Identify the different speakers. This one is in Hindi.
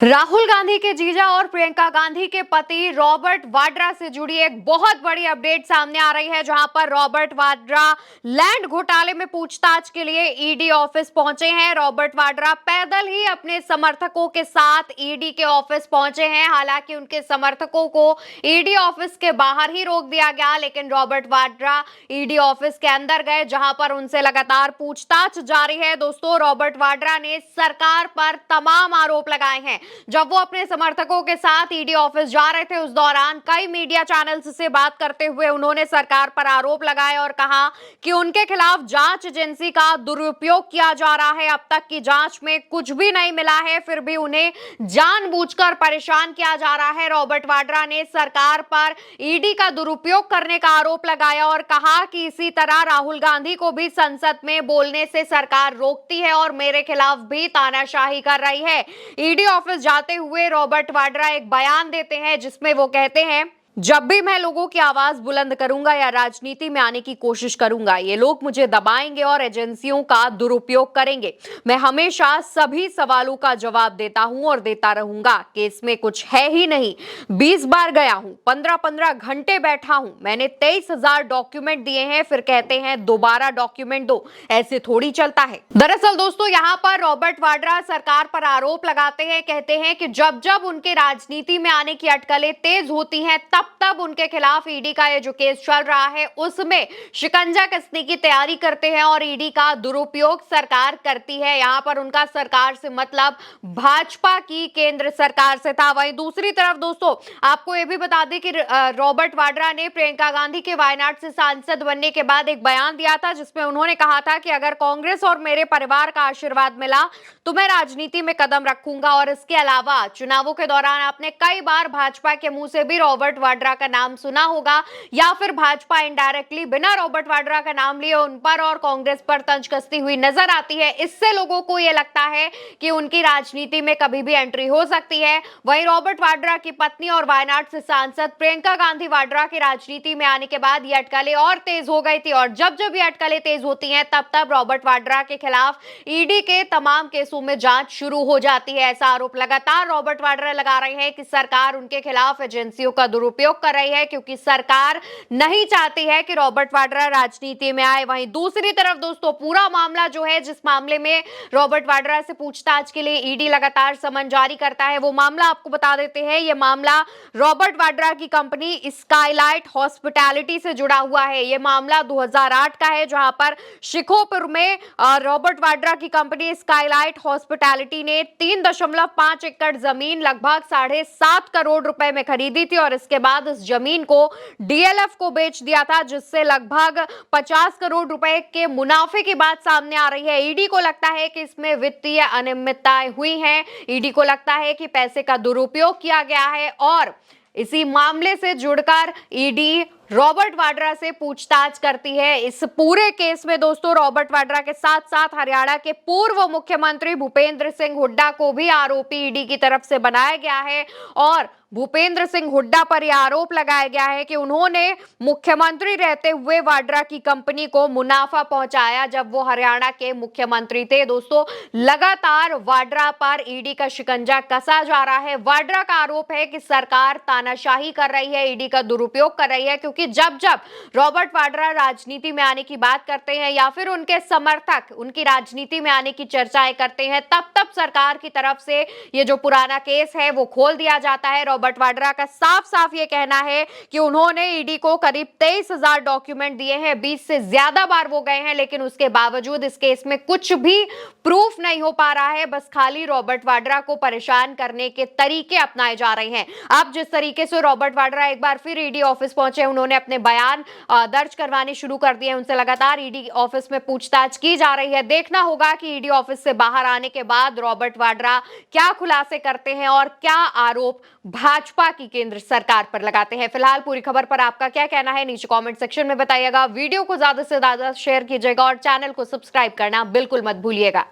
Speaker 1: राहुल गांधी के जीजा और प्रियंका गांधी के पति रॉबर्ट वाड्रा से जुड़ी एक बहुत बड़ी अपडेट सामने आ रही है, जहां पर रॉबर्ट वाड्रा लैंड घोटाले में पूछताछ के लिए ईडी ऑफिस पहुंचे हैं। रॉबर्ट वाड्रा पैदल ही अपने समर्थकों के साथ ईडी के ऑफिस पहुंचे हैं। हालांकि उनके समर्थकों को ईडी ऑफिस के बाहर ही रोक दिया गया, लेकिन रॉबर्ट वाड्रा ईडी ऑफिस के अंदर गए, जहां पर उनसे लगातार पूछताछ जारी है। दोस्तों, रॉबर्ट वाड्रा ने सरकार पर तमाम आरोप लगाए हैं। जब वो अपने समर्थकों के साथ ईडी ऑफिस जा रहे थे, उस दौरान कई मीडिया चैनल्स से बात करते हुए उन्होंने सरकार पर आरोप लगाए और कहा कि उनके खिलाफ जांच एजेंसी का दुरुपयोग किया जा रहा है। अब तक की जांच में कुछ भी नहीं मिला है, फिर भी उन्हें जानबूझकर परेशान किया जा रहा है। रॉबर्ट वाड्रा ने सरकार पर ईडी का दुरुपयोग करने का आरोप लगाया और कहा कि इसी तरह राहुल गांधी को भी संसद में बोलने से सरकार रोकती है और मेरे खिलाफ भी तानाशाही कर रही है। ईडी ऑफिस जाते हुए रॉबर्ट वाड्रा एक बयान देते हैं, जिसमें वो कहते हैं, जब भी मैं लोगों की आवाज बुलंद करूंगा या राजनीति में आने की कोशिश करूंगा, ये लोग मुझे दबाएंगे और एजेंसियों का दुरुपयोग करेंगे। मैं हमेशा सभी सवालों का जवाब देता हूं और देता रहूंगा कि इसमें कुछ है ही नहीं। 20 बार गया हूं, 15-15 घंटे बैठा हूं, मैंने 23,000 डॉक्यूमेंट दिए हैं, फिर कहते हैं दोबारा डॉक्यूमेंट दो। ऐसे थोड़ी चलता है। दरअसल दोस्तों, यहाँ पर रॉबर्ट वाड्रा सरकार पर आरोप लगाते हैं, कहते हैं कि जब जब उनके राजनीति में आने की अटकलें तेज होती हैं, तब उनके खिलाफ ईडी का ये जो केस चल रहा है, उसमें शिकंजा कसने की तैयारी करते हैं और ईडी का दुरुपयोग सरकार करती है। यहां पर उनका सरकार से मतलब भाजपा की केंद्र सरकार से था। वहीं दूसरी तरफ दोस्तों, आपको यह भी बता दें कि रॉबर्ट वाड्रा ने प्रियंका गांधी के वायनाड से सांसद बनने के बाद एक बयान दिया था, जिसमें उन्होंने कहा था कि अगर कांग्रेस और मेरे परिवार का आशीर्वाद मिला तो मैं राजनीति में कदम रखूंगा। और इसके अलावा चुनावों के दौरान आपने कई बार भाजपा के मुंह से भी रॉबर्ट वाड्रा का नाम सुना होगा, या फिर भाजपा इनडायरेक्टली बिना रॉबर्ट वाड्रा का नाम लिए उन पर और कांग्रेस पर तंज कसती हुई नजर आती है। इससे लोगों को यह लगता है कि उनकी राजनीति में कभी भी एंट्री हो सकती है। वहीं रॉबर्ट वाड्रा की पत्नी और वायनाड से सांसद प्रियंका गांधी वाड्रा की राजनीति में आने के बाद ये अटकलें और तेज हो गई थी, और जब जब ये अटकलें तेज होती हैं, तब तब रॉबर्ट वाड्रा के खिलाफ ईडी के तमाम केसों में जांच शुरू हो जाती है। ऐसा आरोप लगातार रॉबर्ट वाड्रा लगा रहे हैं कि सरकार उनके खिलाफ एजेंसियों का दुरुपयोग कर रही है, क्योंकि सरकार नहीं चाहती है कि रॉबर्ट वाड्रा राजनीति में आए। वहीं दूसरी तरफ दोस्तों, पूरा मामला जो है, जिस मामले में रॉबर्ट वाड्रा से पूछताछ के लिए ईडी लगातार समन जारी करता है, वो मामला आपको बता देते हैं। यह मामला रॉबर्ट वाड्रा की कंपनी स्काईलाइट हॉस्पिटैलिटी से जुड़ा हुआ है। यह मामला 2008 का है, जहां पर शिकोपुर में रॉबर्ट वाड्रा की कंपनी स्काईलाइट हॉस्पिटैलिटी ने 3.5 एकड़ जमीन लगभग 7.5 करोड़ रुपए में खरीदी थी और इसके बाद इस जमीन को डीएलएफ को बेच दिया था, जिससे लगभग 50 करोड़ रुपए के मुनाफे की बात सामने आ रही है। ईडी को लगता है कि इसमें वित्तीय अनियमितताएं हुई हैं। ईडी को लगता है कि पैसे का दुरुपयोग किया गया है और इसी मामले से जुड़कर ईडी रॉबर्ट वाड्रा से पूछताछ करती है। इस पूरे केस में दोस्तों, रॉबर्ट वाड्रा के साथ साथ हरियाणा के पूर्व मुख्यमंत्री भूपेंद्र सिंह हुड्डा को भी आरोपी ईडी की तरफ से बनाया गया है और भूपेंद्र सिंह हुड्डा पर यह आरोप लगाया गया है कि उन्होंने मुख्यमंत्री रहते हुए वाड्रा की कंपनी को मुनाफा पहुंचाया, जब वो हरियाणा के मुख्यमंत्री थे। दोस्तों, लगातार वाड्रा पर ईडी का शिकंजा कसा जा रहा है। वाड्रा का आरोप है कि सरकार तानाशाही कर रही है, ईडी का दुरुपयोग कर रही है, क्योंकि जब जब रॉबर्ट वाड्रा राजनीति में आने की बात करते हैं या फिर उनके समर्थक उनकी राजनीति में आने की चर्चाएं करते हैं, तब तब सरकार की तरफ से ये जो पुराना केस है वो खोल दिया जाता है। रॉबर्ट वाड्रा का साफ साफ ये कहना है कि उन्होंने ईडी को करीब 23,000 डॉक्यूमेंट दिए हैं, 20 से ज्यादा बार वो गए हैं, लेकिन उसके बावजूद इस केस में कुछ भी प्रूफ नहीं हो पा रहा है। बस खाली रॉबर्ट वाड्रा को परेशान करने के तरीके अपनाए जा रहे हैं। अब जिस तरीके से रॉबर्ट वाड्रा एक बार फिर ईडी ऑफिस पहुंचे, उन्होंने अपने बयान दर्ज करवाने शुरू कर दिए। उनसे लगातार ईडी ऑफिस में पूछताछ की जा रही है। देखना होगा कि ईडी ऑफिस से बाहर आने के बाद रॉबर्ट वाड्रा क्या खुलासे करते हैं और क्या आरोप भाजपा की केंद्र सरकार पर लगाते हैं। फिलहाल पूरी खबर पर आपका क्या कहना है, नीचे कमेंट सेक्शन में बताइएगा। वीडियो को ज्यादा से ज्यादा शेयर कीजिएगा और चैनल को सब्सक्राइब करना बिल्कुल मत भूलिएगा।